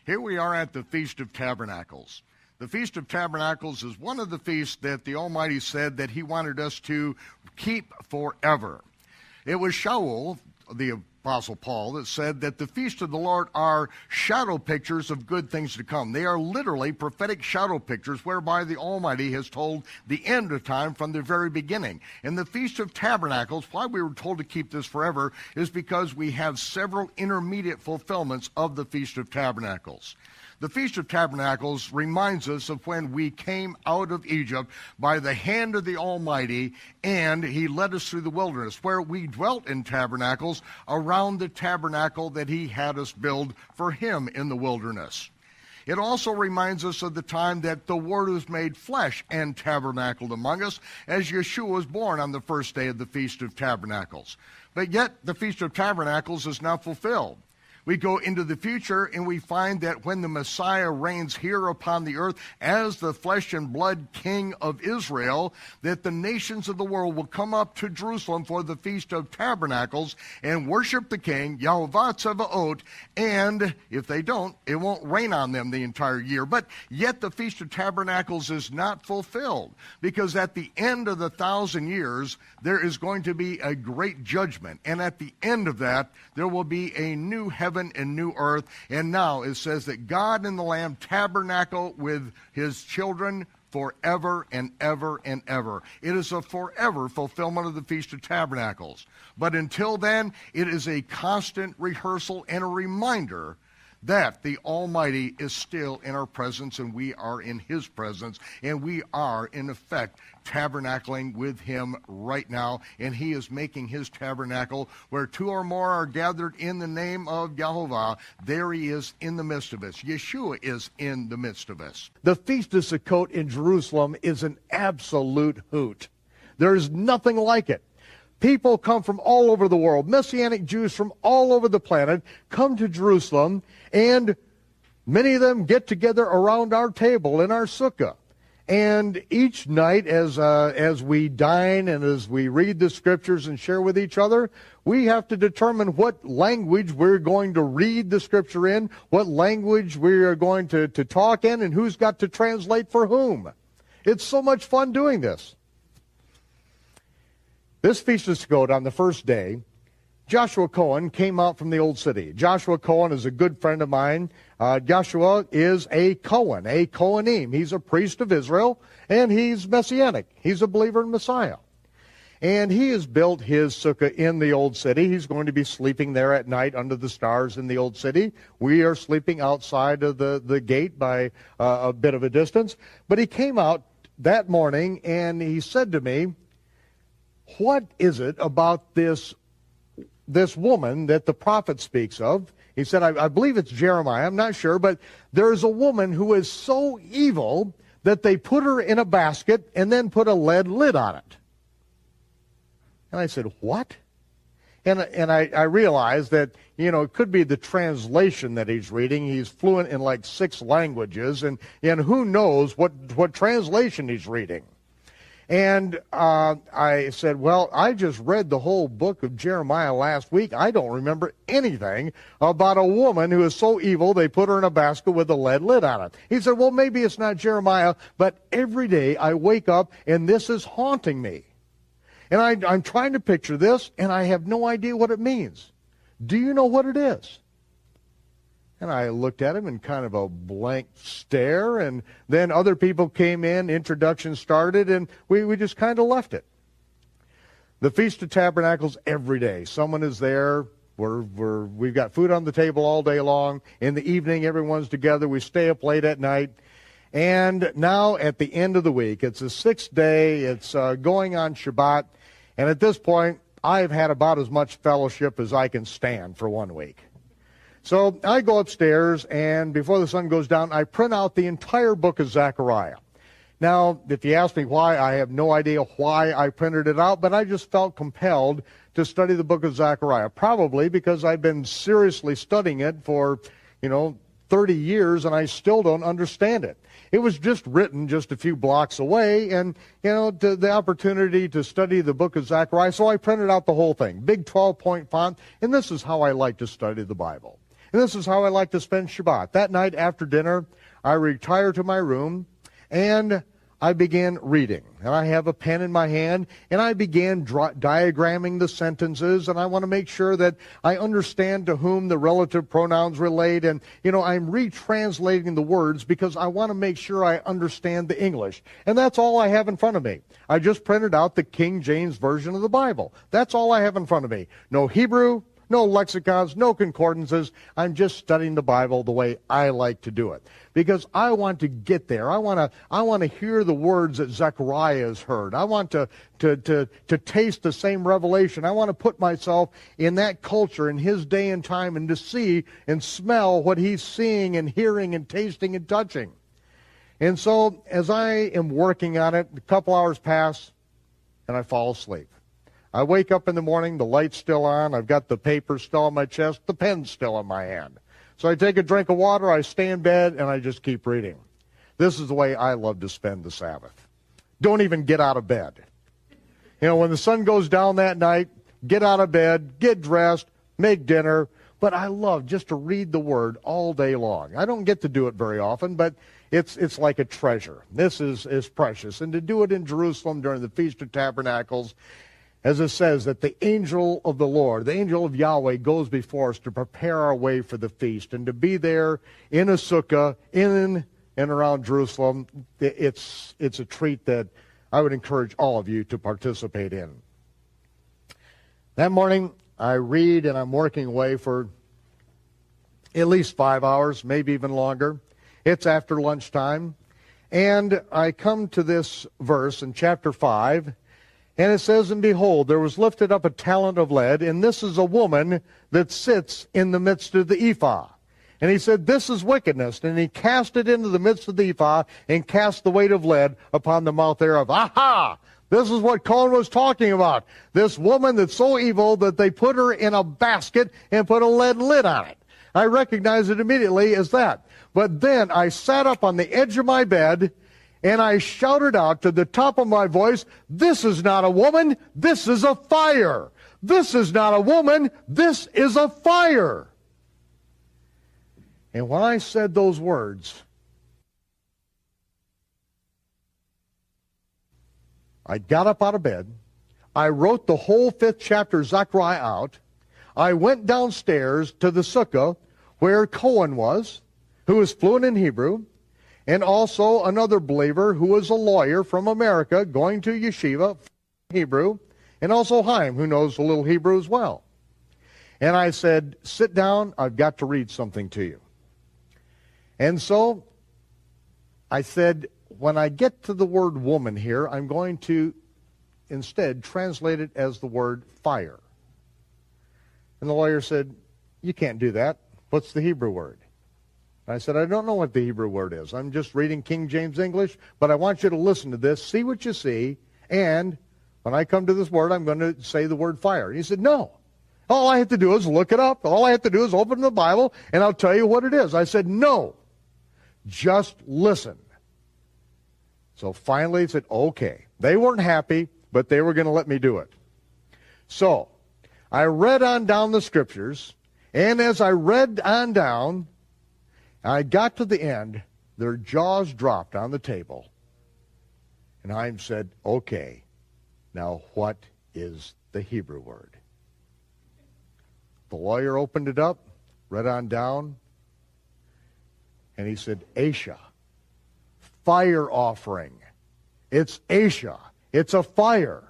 Here we are at the Feast of Tabernacles. The Feast of Tabernacles is one of the feasts that the Almighty said that he wanted us to keep forever. It was Shaul, the Apostle Paul, that said that the feasts of the Lord are shadow pictures of good things to come. They are literally prophetic shadow pictures whereby the Almighty has told the end of time from the very beginning. And the Feast of Tabernacles, why we were told to keep this forever, is because we have several intermediate fulfillments of the Feast of Tabernacles. The Feast of Tabernacles reminds us of when we came out of Egypt by the hand of the Almighty, and he led us through the wilderness, where we dwelt in tabernacles around the tabernacle that he had us build for him in the wilderness. It also reminds us of the time that the Word was made flesh and tabernacled among us, as Yeshua was born on the first day of the Feast of Tabernacles. But yet, the Feast of Tabernacles is not fulfilled. We go into the future and we find that when the Messiah reigns here upon the earth as the flesh and blood King of Israel, that the nations of the world will come up to Jerusalem for the Feast of Tabernacles and worship the King, Yahovah Tzevaot, and if they don't, it won't rain on them the entire year. But yet the Feast of Tabernacles is not fulfilled, because at the end of the 1,000 years, there is going to be a great judgment. And at the end of that, there will be a new heaven and new earth. And now it says that God and the Lamb tabernacle with his children forever and ever and ever. It is a forever fulfillment of the Feast of Tabernacles. But until then, it is a constant rehearsal and a reminder that the Almighty is still in our presence and we are in his presence, and we are in effect tabernacling with him right now, and he is making his tabernacle where two or more are gathered in the name of Yahovah. There he is in the midst of us. Yeshua is in the midst of us. The Feast of Sukkot in Jerusalem is an absolute hoot. There is nothing like it. People come from all over the world. Messianic Jews from all over the planet come to Jerusalem, and many of them get together around our table in our sukkah. And each night, as we dine and as we read the scriptures and share with each other, we have to determine what language we're going to read the scripture in, what language we are going to talk in, and who's got to translate for whom. It's so much fun doing this. This Feast of Sukkot, on the first day, Joshua Cohen came out from the Old City. Joshua Cohen is a good friend of mine. Joshua is a Cohen, a Kohanim. He's a priest of Israel, and he's Messianic. He's a believer in Messiah. And he has built his sukkah in the Old City. He's going to be sleeping there at night under the stars in the Old City. We are sleeping outside of the gate by a bit of a distance. But he came out that morning, and he said to me, "What is it about this woman that the prophet speaks of?" He said, I believe it's Jeremiah, I'm not sure, but there's a woman who is so evil that they put her in a basket and then put a lead lid on it. And I said, what? And I realized that, it could be the translation that he's reading. He's fluent in like 6 languages, and who knows what translation he's reading. And I said, well, I just read the whole book of Jeremiah last week. I don't remember anything about a woman who is so evil they put her in a basket with a lead lid on it. He said, well, maybe it's not Jeremiah, but every day I wake up and this is haunting me. And I'm trying to picture this, and I have no idea what it means. Do you know what it is? And I looked at him in kind of a blank stare, and then other people came in, introductions started, and we just kind of left it. The Feast of Tabernacles every day. Someone is there. We've got food on the table all day long. In the evening, everyone's together. We stay up late at night. And now at the end of the week, it's the 6th day. It's going on Shabbat. And at this point, I've had about as much fellowship as I can stand for 1 week. So I go upstairs, and before the sun goes down, I print out the entire book of Zechariah. Now, if you ask me why, I have no idea why I printed it out, but I just felt compelled to study the book of Zechariah, probably because I've been seriously studying it for, 30 years, and I still don't understand it. It was just written just a few blocks away, and, the opportunity to study the book of Zechariah, so I printed out the whole thing, big 12-point font, and this is how I like to study the Bible. And this is how I like to spend Shabbat. That night after dinner, I retire to my room, and I began reading. And I have a pen in my hand, and I began diagramming the sentences, and I want to make sure that I understand to whom the relative pronouns relate. And, I'm retranslating the words because I want to make sure I understand the English. And that's all I have in front of me. I just printed out the King James Version of the Bible. That's all I have in front of me. No Hebrew, no lexicons, no concordances. I'm just studying the Bible the way I like to do it. Because I want to get there. I want to hear the words that Zechariah has heard. I want to taste the same revelation. I want to put myself in that culture, in his day and time, and to see and smell what he's seeing and hearing and tasting and touching. And so, as I am working on it, a couple hours pass, and I fall asleep. I wake up in the morning, the light's still on, I've got the paper still on my chest, the pen's still in my hand. So I take a drink of water, I stay in bed, and I just keep reading. This is the way I love to spend the Sabbath. Don't even get out of bed. When the sun goes down that night, get out of bed, get dressed, make dinner. But I love just to read the Word all day long. I don't get to do it very often, but it's like a treasure. This is precious. And to do it in Jerusalem during the Feast of Tabernacles, as it says that the angel of the Lord, the angel of Yahweh, goes before us to prepare our way for the feast. And to be there in a sukkah, in and around Jerusalem, it's a treat that I would encourage all of you to participate in. That morning, I read and I'm working away for at least 5 hours, maybe even longer. It's after lunchtime. And I come to this verse in chapter 5. And it says, and behold, there was lifted up a talent of lead, and this is a woman that sits in the midst of the ephah. And he said, this is wickedness. And he cast it into the midst of the ephah, and cast the weight of lead upon the mouth thereof. Aha! This is what Colin was talking about. This woman that's so evil that they put her in a basket and put a lead lid on it. I recognized it immediately as that. But then I sat up on the edge of my bed, and I shouted out to the top of my voice, this is not a woman, this is a fire. This is not a woman, this is a fire. And when I said those words, I got up out of bed, I wrote the whole 5th chapter of Zechariah out, I went downstairs to the sukkah where Cohen was, who was fluent in Hebrew, and also another believer who was a lawyer from America going to yeshiva, Hebrew, and also Chaim, who knows a little Hebrew as well. And I said, sit down, I've got to read something to you. And so I said, when I get to the word woman here, I'm going to instead translate it as the word fire. And the lawyer said, you can't do that. What's the Hebrew word? I said, I don't know what the Hebrew word is. I'm just reading King James English, but I want you to listen to this, see what you see, and when I come to this word, I'm going to say the word fire. And he said, no. All I have to do is look it up. All I have to do is open the Bible, and I'll tell you what it is. I said, no. Just listen. So finally he said, okay. They weren't happy, but they were going to let me do it. So I read on down the scriptures, and as I read on down, I got to the end, their jaws dropped on the table, and Chaim said, okay, now what is the Hebrew word? The lawyer opened it up, read on down, and he said, Asha, fire offering. It's Asha. It's a fire.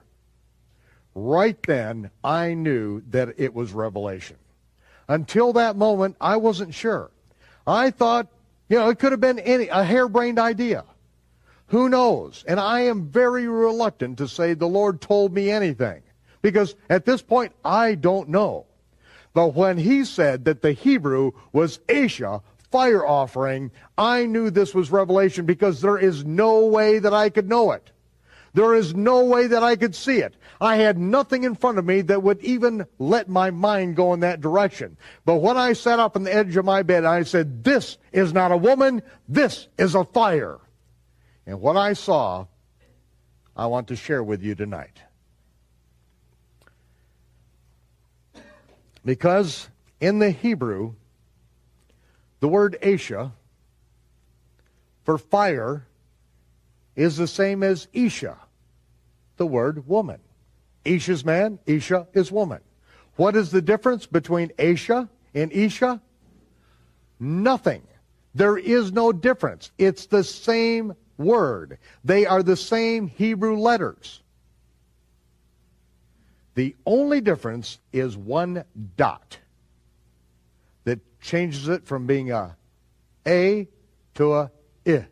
Right then, I knew that it was revelation. Until that moment, I wasn't sure. I thought, it could have been a harebrained idea. Who knows? And I am very reluctant to say the Lord told me anything, because at this point, I don't know. But when he said that the Hebrew was Asha, fire offering, I knew this was revelation, because there is no way that I could know it. There is no way that I could see it. I had nothing in front of me that would even let my mind go in that direction. But when I sat up on the edge of my bed, I said, this is not a woman, this is a fire. And what I saw, I want to share with you tonight. Because in the Hebrew, The word Asha for fire is the same as Isha, the word woman. Isha's man, Isha is woman. What is the difference between Asha and Isha? Nothing. There is no difference. It's the same word. They are the same Hebrew letters. The only difference is one dot that changes it from being a to a I,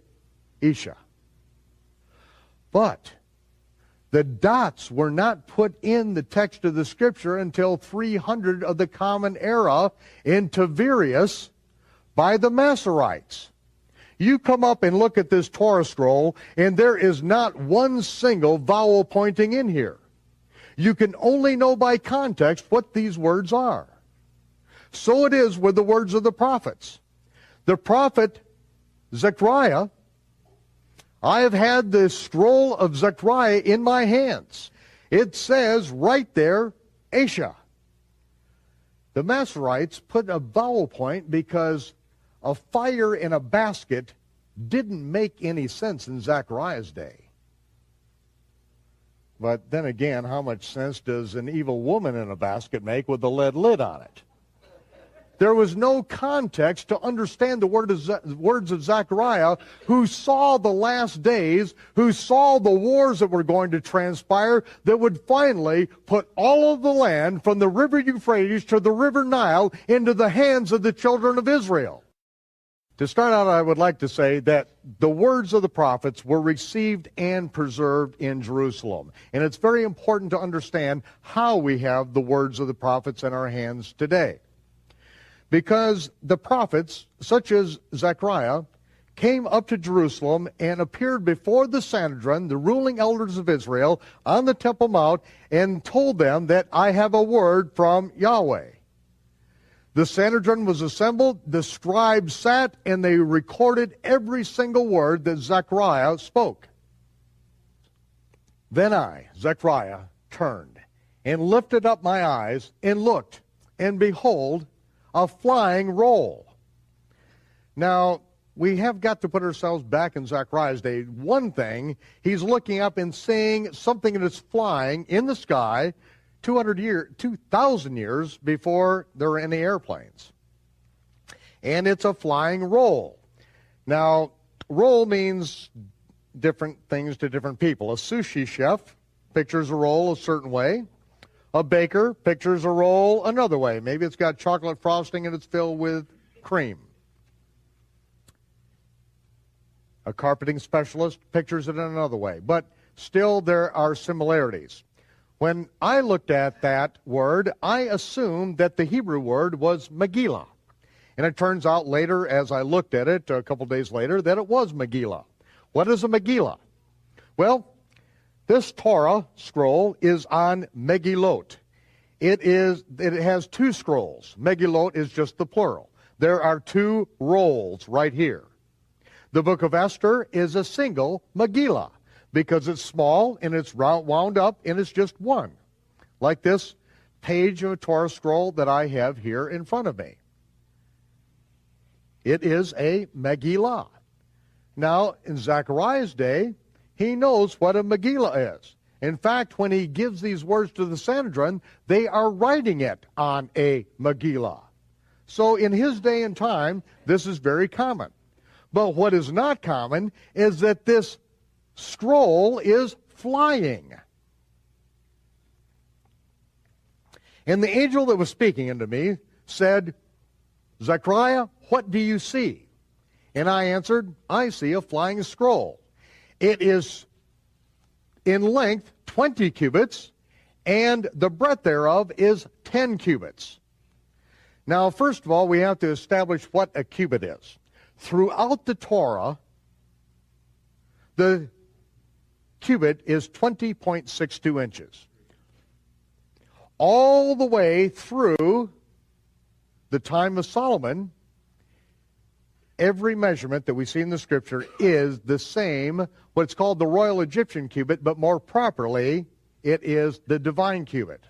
Isha. But the dots were not put in the text of the Scripture until 300 of the Common Era in Tiberias by the Masoretes. You come up and look at this Torah scroll, and there is not one single vowel pointing in here. You can only know by context what these words are. So it is with the words of the prophets. The prophet Zechariah, I have had the scroll of Zechariah in my hands. It says right there, Asha. The Masoretes put a vowel point because a fire in a basket didn't make any sense in Zechariah's day. But then again, how much sense does an evil woman in a basket make with a lead lid on it? There was no context to understand the words of Zechariah, who saw the last days, who saw the wars that were going to transpire, that would finally put all of the land from the river Euphrates to the river Nile into the hands of the children of Israel. To start out, I would like to say that the words of the prophets were received and preserved in Jerusalem. And it's very important to understand how we have the words of the prophets in our hands today. Because the prophets, such as Zechariah, came up to Jerusalem and appeared before the Sanhedrin, the ruling elders of Israel, on the Temple Mount, and told them that I have a word from Yahweh. The Sanhedrin was assembled, the scribes sat, and they recorded every single word that Zechariah spoke. Then I, Zechariah, turned and lifted up my eyes and looked, and behold, a flying roll. Now, we have got to put ourselves back in Zechariah's day. One thing, he's looking up and seeing something that is flying in the sky 2,000 years before there were any airplanes. And it's a flying roll. Now, roll means different things to different people. A sushi chef pictures a roll a certain way. A baker pictures a roll another way. Maybe it's got chocolate frosting and it's filled with cream. A carpeting specialist pictures it in another way. But still there are similarities. When I looked at that word, I assumed that the Hebrew word was Megillah. And it turns out later, as I looked at it a couple days later, that it was Megillah. What is a Megillah? Well, this Torah scroll is on Megillot. It has two scrolls. Megillot is just the plural. There are two rolls right here. The book of Esther is a single Megillah because it's small and it's wound up and it's just one. Like this page of a Torah scroll that I have here in front of me. It is a Megillah. Now, in Zechariah's day, he knows what a Megillah is. In fact, when he gives these words to the Sanhedrin, they are writing it on a Megillah. So in his day and time, this is very common. But what is not common is that this scroll is flying. And the angel that was speaking unto me said, Zechariah, what do you see? And I answered, I see a flying scroll. It is in length 20 cubits, and the breadth thereof is 10 cubits. Now, first of all, we have to establish what a cubit is. Throughout the Torah, the cubit is 20.62 inches. All the way through the time of Solomon, every measurement that we see in the Scripture is the same, what's called the royal Egyptian cubit, but more properly, it is the divine cubit.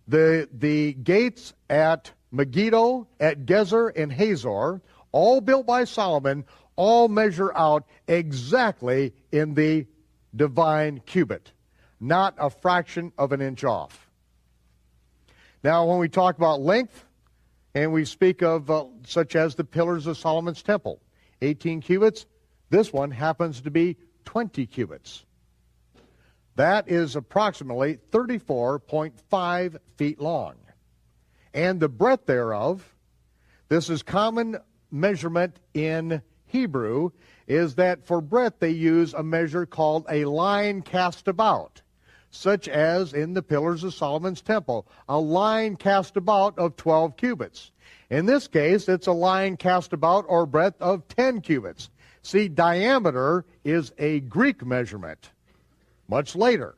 The gates at Megiddo, at Gezer, and Hazor all built by Solomon, all measure out exactly in the divine cubit, not a fraction of an inch off. Now, when we talk about length, and we speak of such as the pillars of Solomon's temple, 18 cubits, this one happens to be 20 cubits. That is approximately 34.5 feet long. And the breadth thereof, this is common measurement in Hebrew, is that for breadth they use a measure called a line cast about, such as in the pillars of Solomon's temple, a line cast about of 12 cubits. In this case, it's a line cast about or breadth of 10 cubits. See, diameter is a Greek measurement. Much later,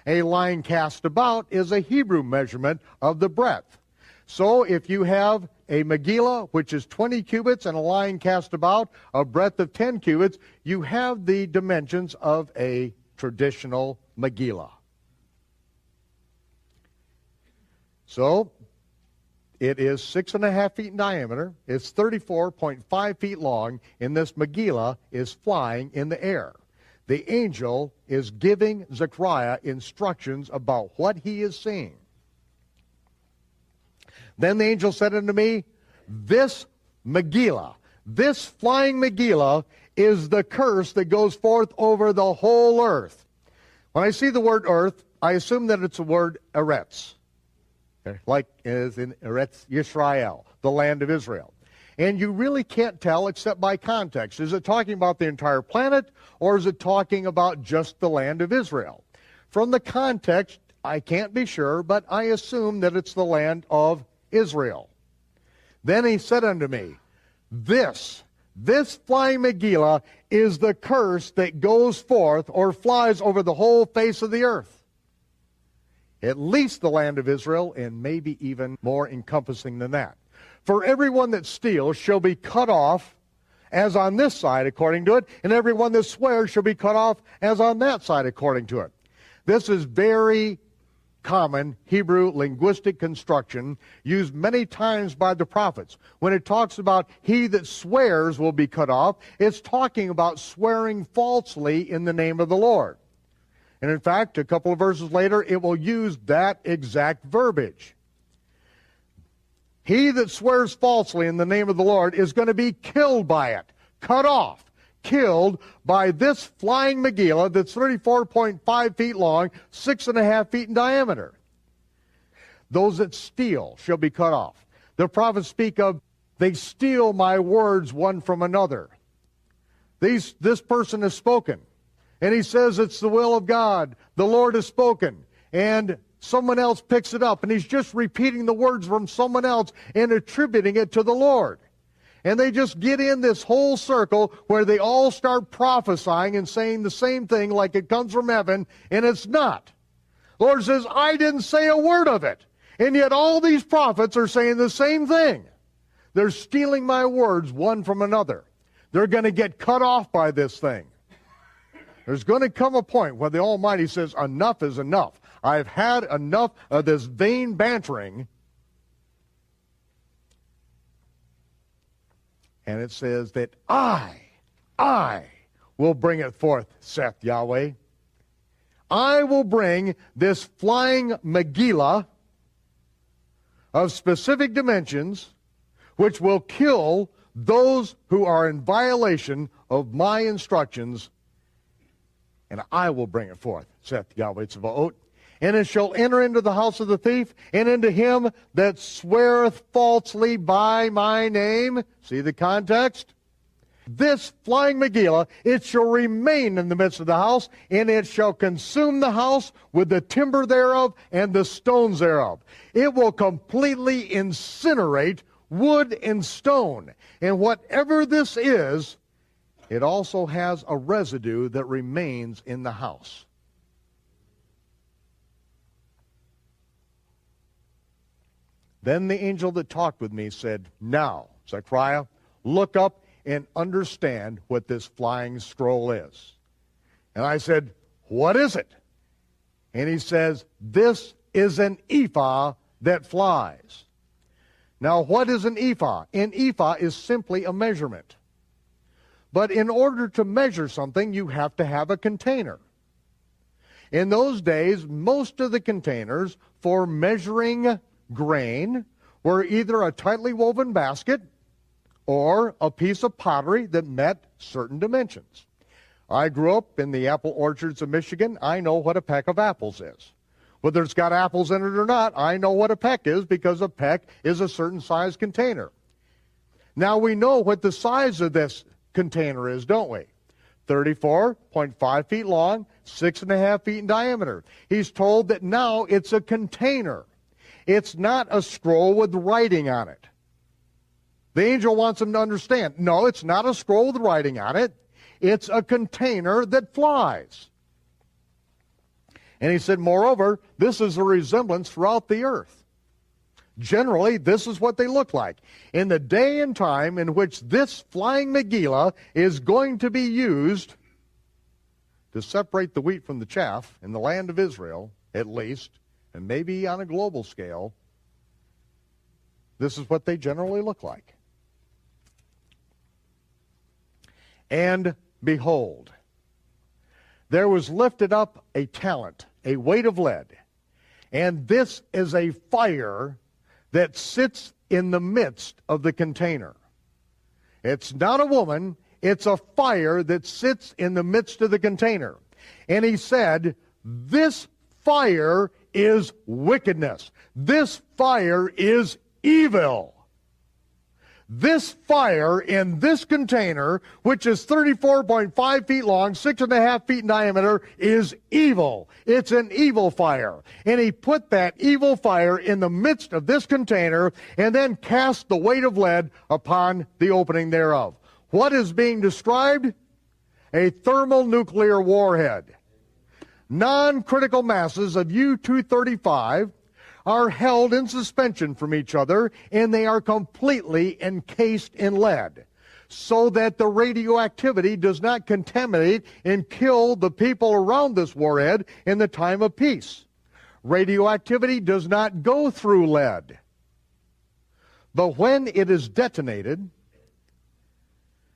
a line cast about is a Hebrew measurement of the breadth. So if you have a Megillah, which is 20 cubits, and a line cast about, a breadth of 10 cubits, you have the dimensions of a traditional Megillah. So it is 6.5 feet in diameter. It's 34.5 feet long, and this Megillah is flying in the air. The angel is giving Zechariah instructions about what he is seeing. Then the angel said unto me, this Megillah, this flying Megillah, is the curse that goes forth over the whole earth. When I see the word earth, I assume that it's the word Eretz, like as in Eretz Yisrael, the land of Israel. And you really can't tell except by context. Is it talking about the entire planet, or is it talking about just the land of Israel? From the context, I can't be sure, but I assume that it's the land of Israel. Then he said unto me, this flying Megillah is the curse that goes forth or flies over the whole face of the earth. At least the land of Israel, and maybe even more encompassing than that. For everyone that steals shall be cut off as on this side according to it, and everyone that swears shall be cut off as on that side according to it. This is very common Hebrew linguistic construction used many times by the prophets. When it talks about he that swears will be cut off, it's talking about swearing falsely in the name of the Lord. And in fact, a couple of verses later, it will use that exact verbiage. He that swears falsely in the name of the Lord is going to be killed by it, cut off, killed by this flying Megillah that's 34.5 feet long, 6.5 feet in diameter. Those that steal shall be cut off. The prophets speak of, they steal my words one from another. This person has spoken, and he says it's the will of God. The Lord has spoken, and someone else picks it up, and he's just repeating the words from someone else and attributing it to the Lord. And they just get in this whole circle where they all start prophesying and saying the same thing like it comes from heaven, and it's not. The Lord says, I didn't say a word of it. And yet all these prophets are saying the same thing. They're stealing my words one from another. They're going to get cut off by this thing. There's going to come a point where the Almighty says, enough is enough. I've had enough of this vain bantering. And it says that I will bring it forth, saith Yahweh. I will bring this flying Megillah of specific dimensions, which will kill those who are in violation of my instructions, and I will bring it forth, saith Yahweh Tzvaot. And it shall enter into the house of the thief, and into him that sweareth falsely by my name. See the context? This flying Megillah, it shall remain in the midst of the house, and it shall consume the house with the timber thereof and the stones thereof. It will completely incinerate wood and stone. And whatever this is, it also has a residue that remains in the house. Then the angel that talked with me said, now, Zechariah, look up and understand what this flying scroll is. And I said, what is it? And he says, this is an ephah that flies. Now, what is an ephah? An ephah is simply a measurement. But in order to measure something, you have to have a container. In those days, most of the containers for measuring grain were either a tightly woven basket or a piece of pottery that met certain dimensions. I grew up in the apple orchards of Michigan. I know what a peck of apples is. Whether it's got apples in it or not, I know what a peck is because a peck is a certain size container. Now we know what the size of this container is, don't we? 34.5 feet long, 6.5 feet in diameter. He's told that now it's a container. It's not a scroll with writing on it. The angel wants him to understand, no, it's not a scroll with writing on it. It's a container that flies. And he said, moreover, this is a resemblance throughout the earth. Generally, this is what they look like. In the day and time in which this flying Megillah is going to be used to separate the wheat from the chaff in the land of Israel, at least, and maybe on a global scale, this is what they generally look like. And behold, there was lifted up a talent, a weight of lead, and this is a fire that sits in the midst of the container. It's not a woman, it's a fire that sits in the midst of the container. And he said, this fire is wickedness. This fire is evil. This fire in this container, which is 34.5 feet long, 6.5 feet in diameter, is evil. It's an evil fire. And he put that evil fire in the midst of this container and then cast the weight of lead upon the opening thereof. What is being described? A thermonuclear warhead. Non-critical masses of U-235 are held in suspension from each other, and they are completely encased in lead, so that the radioactivity does not contaminate and kill the people around this warhead in the time of peace. Radioactivity does not go through lead. But when it is detonated,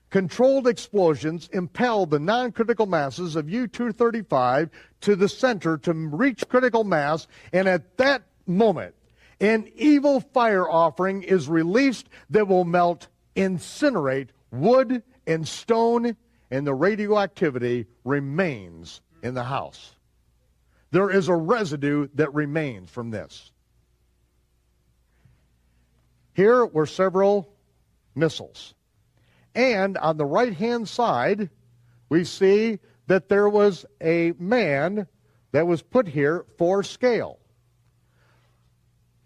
controlled explosions impel the non-critical masses of U-235 to the center to reach critical mass, and at that moment, an evil fire offering is released that will incinerate wood and stone, and the radioactivity remains in the house. There is a residue that remains from this. Here were several missiles. And on the right-hand side, we see that there was a man that was put here for scale.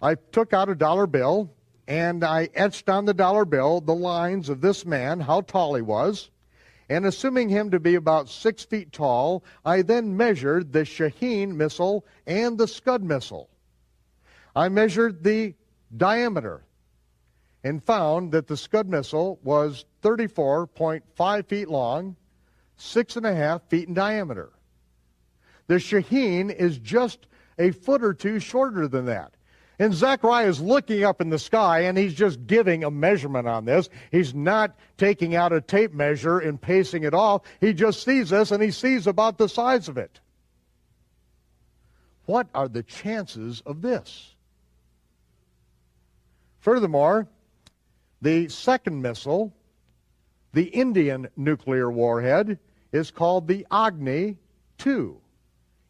I took out a dollar bill, and I etched on the dollar bill the lines of this man, how tall he was, and assuming him to be about 6 feet tall, I then measured the Shaheen missile and the Scud missile. I measured the diameter and found that the Scud missile was 34.5 feet long, 6.5 feet in diameter. The Shaheen is just a foot or two shorter than that. And Zechariah is looking up in the sky, and he's just giving a measurement on this. He's not taking out a tape measure and pacing it off. He just sees this, and he sees about the size of it. What are the chances of this? Furthermore, the second missile, the Indian nuclear warhead, is called the Agni 2.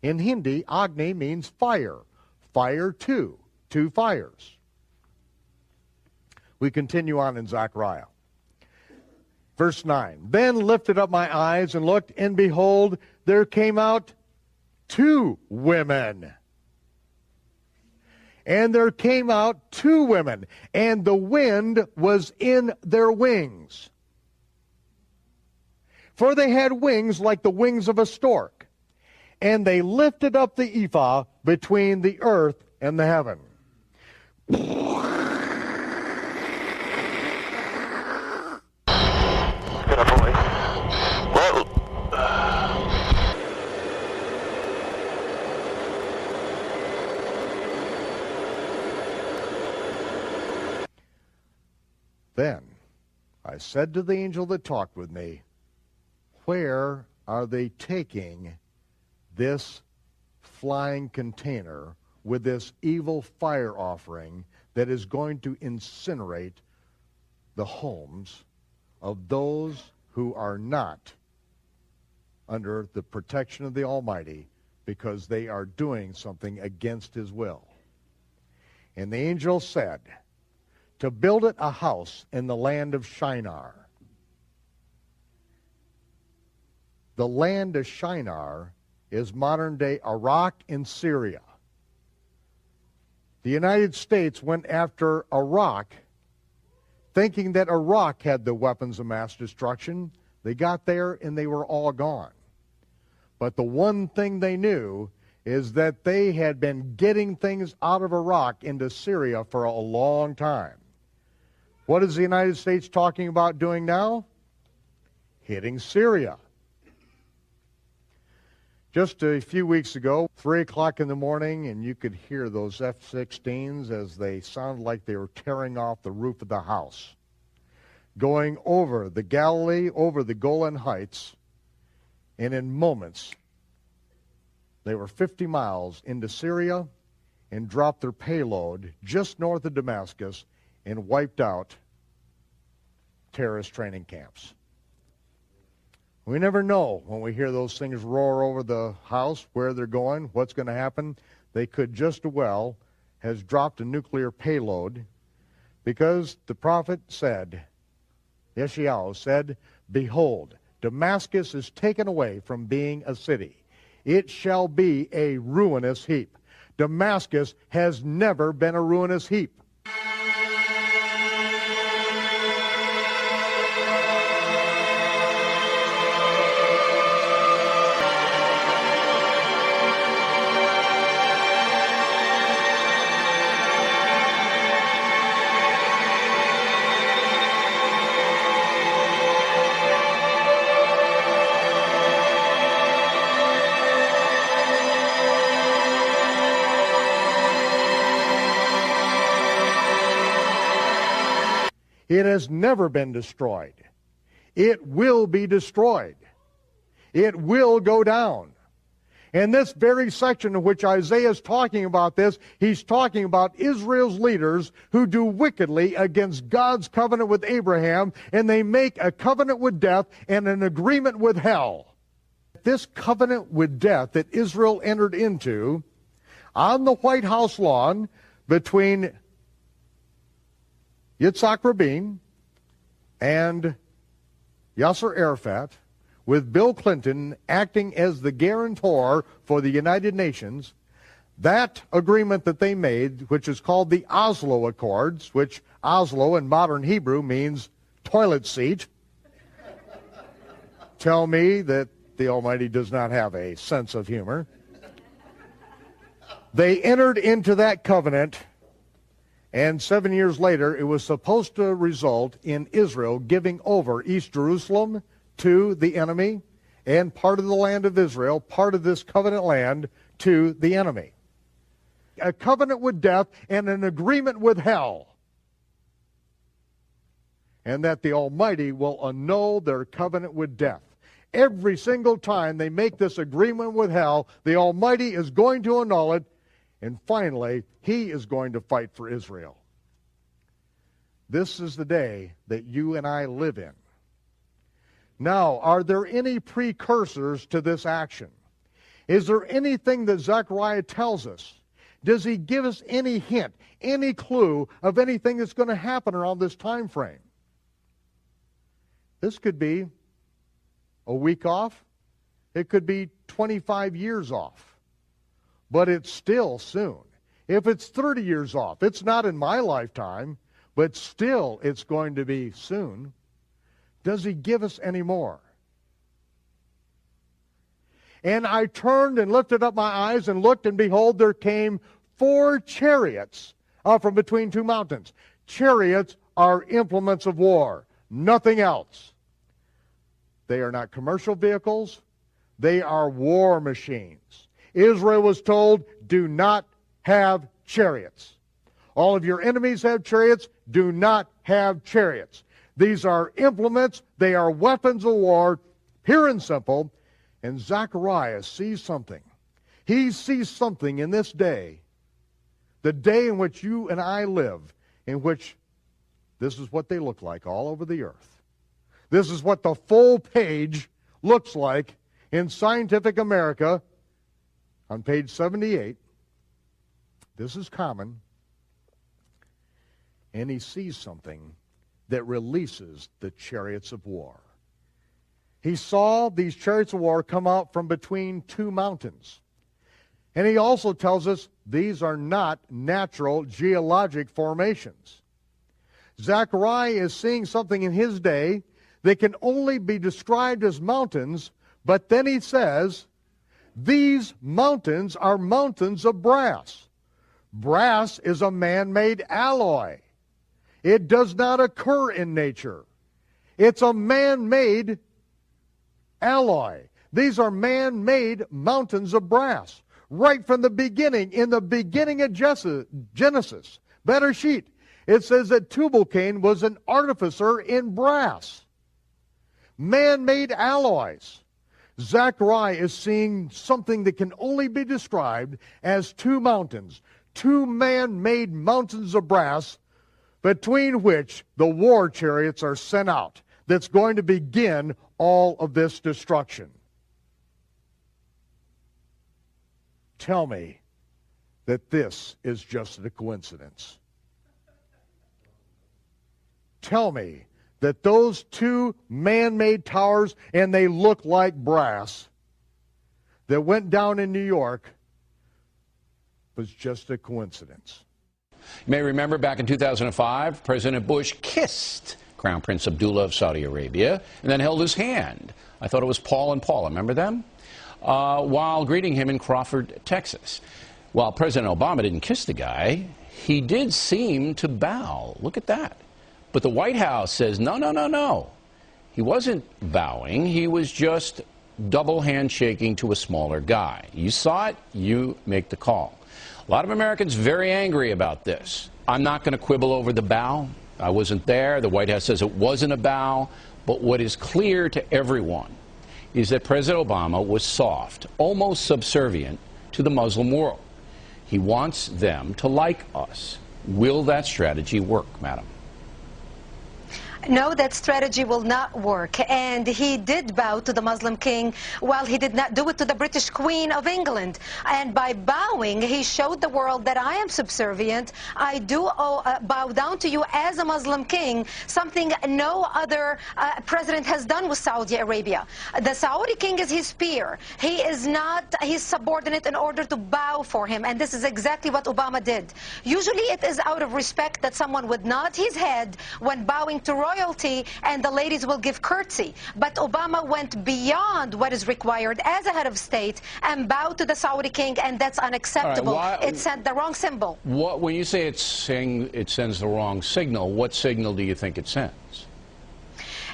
In Hindi, Agni means fire. Fire 2. 2 fires. We continue on in Zechariah. Verse 9. Then lifted up my eyes and looked, and behold, there came out 2 women. And there came out 2 women, and the wind was in their wings. For they had wings like the wings of a stork, and they lifted up the ephah between the earth and the heaven. I said to the angel that talked with me, where are they taking this flying container with this evil fire offering that is going to incinerate the homes of those who are not under the protection of the Almighty because they are doing something against his will? And the angel said, to build it a house in the land of Shinar. The land of Shinar is modern-day Iraq and Syria. The United States went after Iraq thinking that Iraq had the weapons of mass destruction. They got there and they were all gone. But the one thing they knew is that they had been getting things out of Iraq into Syria for a long time. What is the United States talking about doing now? Hitting Syria. Just a few weeks ago, 3 o'clock in the morning, and you could hear those F-16s as they sounded like they were tearing off the roof of the house, going over the Galilee, over the Golan Heights, and in moments, they were 50 miles into Syria and dropped their payload just north of Damascus and wiped out terrorist training camps. We never know when we hear those things roar over the house, where they're going, what's going to happen. They could just as well have dropped a nuclear payload, because the prophet said, Yeshayahu said, behold, Damascus is taken away from being a city. It shall be a ruinous heap. Damascus has never been a ruinous heap. It has never been destroyed. It will be destroyed. It will go down. And this very section in which Isaiah is talking about this, he's talking about Israel's leaders who do wickedly against God's covenant with Abraham, and they make a covenant with death and an agreement with hell. This covenant with death that Israel entered into on the White House lawn between Yitzhak Rabin and Yasser Arafat, with Bill Clinton acting as the guarantor for the United Nations, that agreement that they made, which is called the Oslo Accords, which Oslo in modern Hebrew means toilet seat. Tell me that the Almighty does not have a sense of humor. They entered into that covenant, and 7 years later, it was supposed to result in Israel giving over East Jerusalem to the enemy, and part of the land of Israel, part of this covenant land, to the enemy. A covenant with death and an agreement with hell. And that the Almighty will annul their covenant with death. Every single time they make this agreement with hell, the Almighty is going to annul it. And finally, he is going to fight for Israel. This is the day that you and I live in. Now, are there any precursors to this action? Is there anything that Zechariah tells us? Does he give us any hint, any clue of anything that's going to happen around this time frame? This could be a week off. It could be 25 years off. But it's still soon. If it's 30 years off, it's not in my lifetime, but still it's going to be soon. Does he give us any more? And I turned and lifted up my eyes and looked, and behold, there came 4 chariots from between 2 mountains. Chariots are implements of war, nothing else. They are not commercial vehicles. They are war machines. Israel was told, do not have chariots. All of your enemies have chariots. Do not have chariots. These are implements. They are weapons of war, pure and simple. And Zechariah sees something. He sees something in this day, the day in which you and I live, in which this is what they look like all over the earth. This is what the full page looks like in Scientific America on page 78. This is common. And he sees something that releases the chariots of war. He saw these chariots of war come out from between two mountains. And he also tells us these are not natural geologic formations. Zechariah is seeing something in his day that can only be described as mountains, but then he says, these mountains are mountains of brass. Brass is a man-made alloy. It does not occur in nature. It's a man-made alloy. These are man-made mountains of brass. Right from the beginning, in the beginning of Genesis, Bereshit, it says that Tubal-Cain was an artificer in brass. Man-made alloys. Zechariah is seeing something that can only be described as two mountains, two man-made mountains of brass, between which the war chariots are sent out, that's going to begin all of this destruction. Tell me that this is just a coincidence. Tell me that those two man-made towers, and they look like brass, that went down in New York was just a coincidence. You may remember back in 2005, President Bush kissed Crown Prince Abdullah of Saudi Arabia and then held his hand. I thought it was Paul and Paula, remember them? While greeting him in Crawford, Texas. While President Obama didn't kiss the guy, he did seem to bow. Look at that. But the White House says, no, no, no, no. He wasn't bowing. He was just double handshaking to a smaller guy. You saw it, you make the call. A lot of Americans very angry about this. I'm not going to quibble over the bow. I wasn't there. The White House says it wasn't a bow. But what is clear to everyone is that President Obama was soft, almost subservient to the Muslim world. He wants them to like us. Will that strategy work, madam? No, that strategy will not work. And he did bow to the Muslim king, while he did not do it to the British Queen of England. And by bowing, he showed the world that I am subservient. I do bow down to you as a Muslim king, something no other president has done with Saudi Arabia. The Saudi king is his peer. He is not his subordinate in order to bow for him. And this is exactly what Obama did. Usually it is out of respect that someone would nod his head when bowing to royalty, and the ladies will give curtsy. But Obama went beyond what is required as a head of state and bowed to the Saudi king, and that's unacceptable. It sent the wrong symbol. When you say it sends the wrong signal, what signal do you think it sends?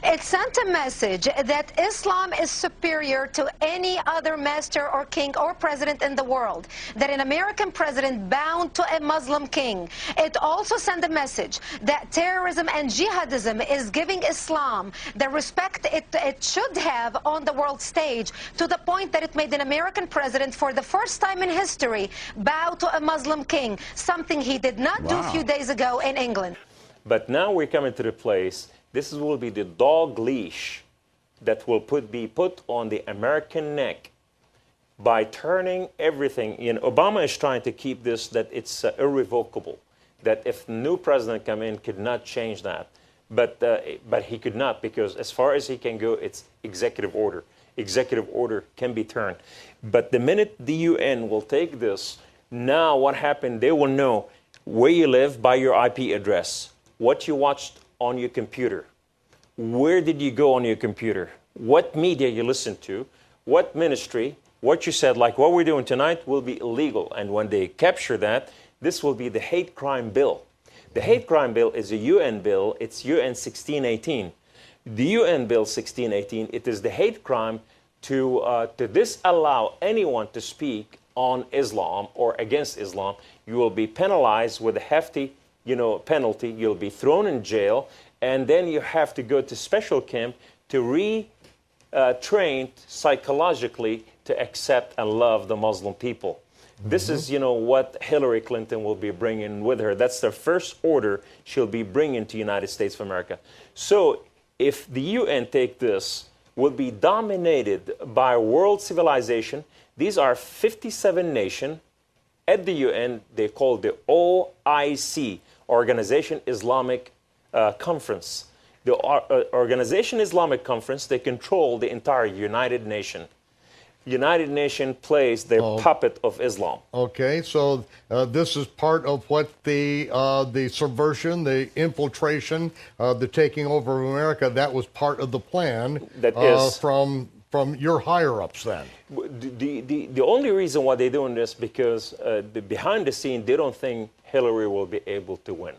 It sent a message that Islam is superior to any other master or king or president in the world, that an American president bound to a Muslim king. It also sent a message that terrorism and jihadism is giving Islam the respect it should have on the world stage, to the point that it made an American president, for the first time in history, bow to a Muslim king, something he did not do a few days ago in England. But now we're coming to the place. This will be the dog leash that will be put on the American neck by turning everything. Obama is trying to keep this, that it's irrevocable, that if new president come in, could not change that. But he could not, because as far as he can go, it's executive order. Executive order can be turned. But the minute the UN will take this, now what happened, they will know where you live by your IP address, what you watched on your computer, where did you go on your computer, what media you listened to, what ministry, what you said, like what we're doing tonight, will be illegal. And when they capture that, this will be the hate crime bill. The hate crime bill is a UN bill. It's UN 1618. The UN bill 1618, it is the hate crime to disallow anyone to speak on Islam or against Islam. You will be penalized with a hefty penalty. You'll be thrown in jail, and then you have to go to special camp to retrain psychologically to accept and love the Muslim people. This is, what Hillary Clinton will be bringing with her. That's the first order she'll be bringing to United States of America. So if the UN take this, will be dominated by world civilization. These are 57 nations at the UN. They call the OIC, Organization Islamic Conference. The Organization Islamic Conference, they control the entire United Nations. United Nations plays the puppet of Islam. Okay, so this is part of what the subversion, the infiltration, the taking over of America, that was part of the plan That is. from your higher-ups then. The only reason why they're doing this because behind the scene, they don't think Hillary will be able to win.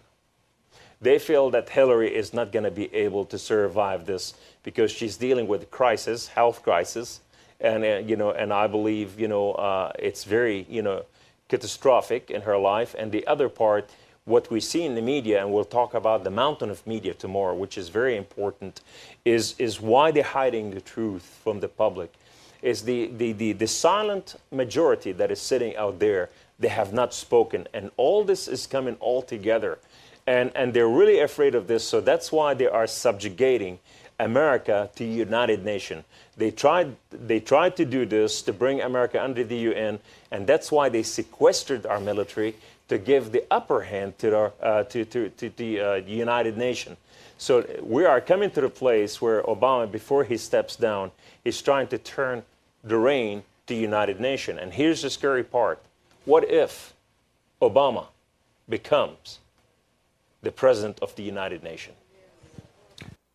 They feel that Hillary is not going to be able to survive this because she's dealing with crisis, health crisis, and and I believe it's very catastrophic in her life. And the other part, what we see in the media, and we'll talk about the mountain of media tomorrow, which is very important, is why they're hiding the truth from the public. Is the silent majority that is sitting out there, they have not spoken, and all this is coming all together. And they're really afraid of this, so that's why they are subjugating America to United Nations. They tried to do this to bring America under the UN, and that's why they sequestered our military to give the upper hand to the United Nations. So we are coming to the place where Obama, before he steps down, is trying to turn the reign to United Nations. And here's the scary part. What if Obama becomes the president of the United Nations?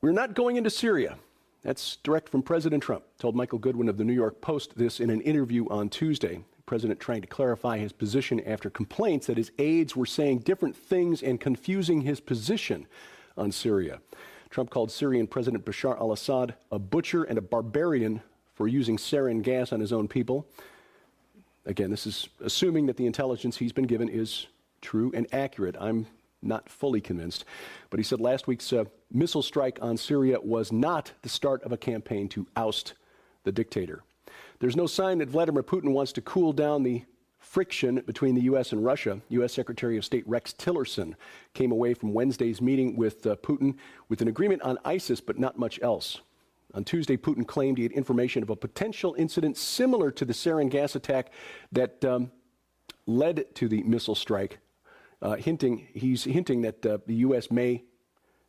We're not going into Syria. That's direct from President Trump. Told Michael Goodwin of the New York Post this in an interview on Tuesday. The president trying to clarify his position after complaints that his aides were saying different things and confusing his position on Syria. Trump called Syrian President Bashar al-Assad a butcher and a barbarian for using sarin gas on his own people. Again, this is assuming that the intelligence he's been given is true and accurate. I'm not fully convinced. But he said last week's missile strike on Syria was not the start of a campaign to oust the dictator. There's no sign that Vladimir Putin wants to cool down the friction between the U.S. and Russia. U.S. Secretary of State Rex Tillerson came away from Wednesday's meeting with Putin with an agreement on ISIS, but not much else. On Tuesday, Putin claimed he had information of a potential incident similar to the sarin gas attack that led to the missile strike. He's hinting that the U.S. may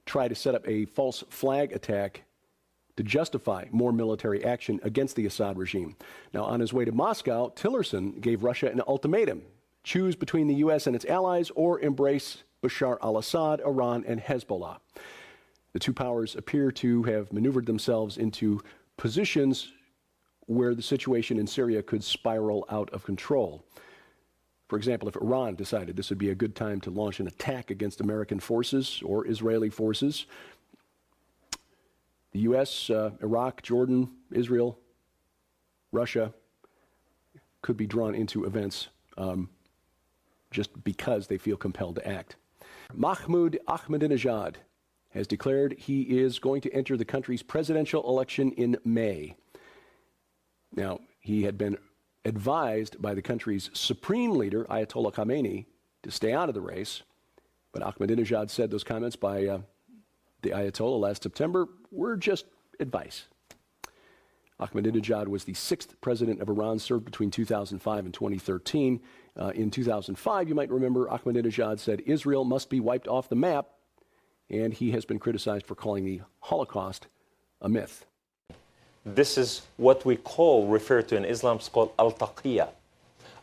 try to set up a false flag attack to justify more military action against the Assad regime. Now, on his way to Moscow, Tillerson gave Russia an ultimatum. Choose between the U.S. and its allies or embrace Bashar al-Assad, Iran, and Hezbollah. The two powers appear to have maneuvered themselves into positions where the situation in Syria could spiral out of control. For example, if Iran decided this would be a good time to launch an attack against American forces or Israeli forces, the U.S., Iraq, Jordan, Israel, Russia could be drawn into events just because they feel compelled to act. Mahmoud Ahmadinejad has declared he is going to enter the country's presidential election in May. Now, he had been advised by the country's supreme leader, Ayatollah Khamenei, to stay out of the race. But Ahmadinejad said those comments by the Ayatollah last September were just advice. Ahmadinejad was the sixth president of Iran, served between 2005 and 2013. In 2005, you might remember, Ahmadinejad said Israel must be wiped off the map, and he has been criticized for calling the Holocaust a myth. This is what we refer to in Islam, it's called al-taqiyya.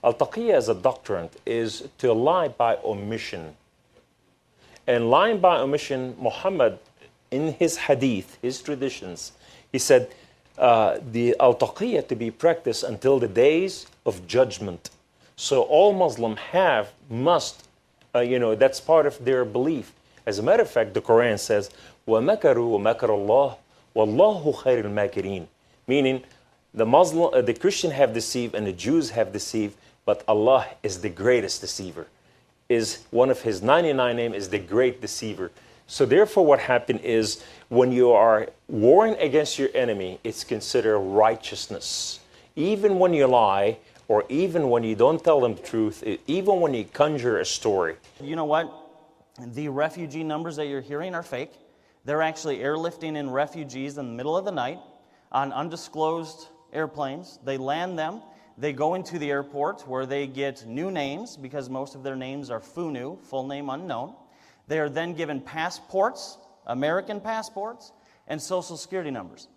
Al-taqiyya as a doctrine is to lie by omission. And lying by omission, Muhammad, in his hadith, his traditions, he said the al-taqiyya to be practiced until the days of judgment. So all Muslims must, that's part of their belief. As a matter of fact, the Quran says, وَمَكَرُوا وَمَكَرَ اللَّهُ وَاللَّهُ خَيْرُ الْمَاكِرِينَ. Meaning, the Christian have deceived and the Jews have deceived, but Allah is the greatest deceiver. Is one of His 99 names is the great deceiver. So therefore what happened is when you are warring against your enemy, it's considered righteousness. Even when you lie, or even when you don't tell them the truth, even when you conjure a story. You know what? The refugee numbers that you're hearing are fake. They're actually airlifting in refugees in the middle of the night on undisclosed airplanes. They land them. They go into the airport where they get new names because most of their names are FUNU, full name unknown. They are then given passports, American passports, and social security numbers.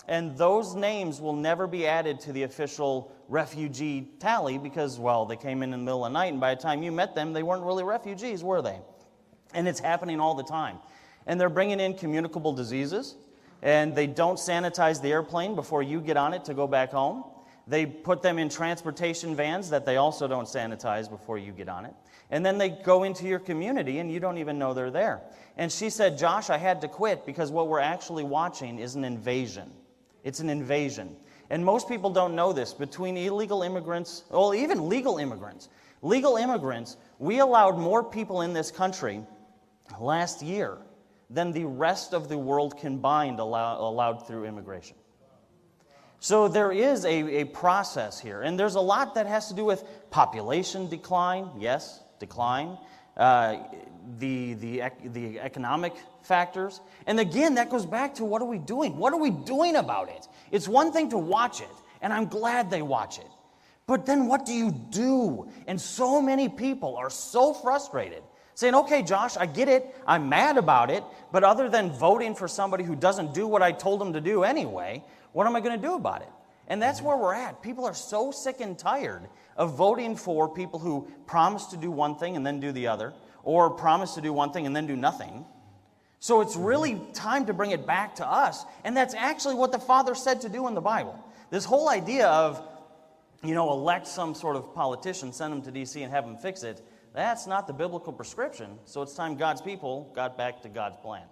And those names will never be added to the official refugee tally because, well, they came in the middle of the night, and by the time you met them, they weren't really refugees, were they? And it's happening all the time. And they're bringing in communicable diseases, and they don't sanitize the airplane before you get on it to go back home. They put them in transportation vans that they also don't sanitize before you get on it. And then they go into your community, and you don't even know they're there. And she said, Josh, I had to quit because what we're actually watching is an invasion. It's an invasion. And most people don't know this. Between illegal immigrants, well, even legal immigrants, we allowed more people in this country last year than the rest of the world combined allowed through immigration. So there is a process here, and there's a lot that has to do with population decline, yes, decline, the economic factors. And again, that goes back to what are we doing? What are we doing about it? It's one thing to watch it, and I'm glad they watch it. But then what do you do? And so many people are so frustrated, saying, okay, Josh, I get it. I'm mad about it. But other than voting for somebody who doesn't do what I told them to do anyway, what am I going to do about it? And that's where we're at. People are so sick and tired of voting for people who promise to do one thing and then do the other, or promise to do one thing and then do nothing. So it's really time to bring it back to us. And that's actually what the Father said to do in the Bible. This whole idea of, elect some sort of politician, send them to D.C. and have them fix it, that's not the biblical prescription. So it's time God's people got back to God's plan.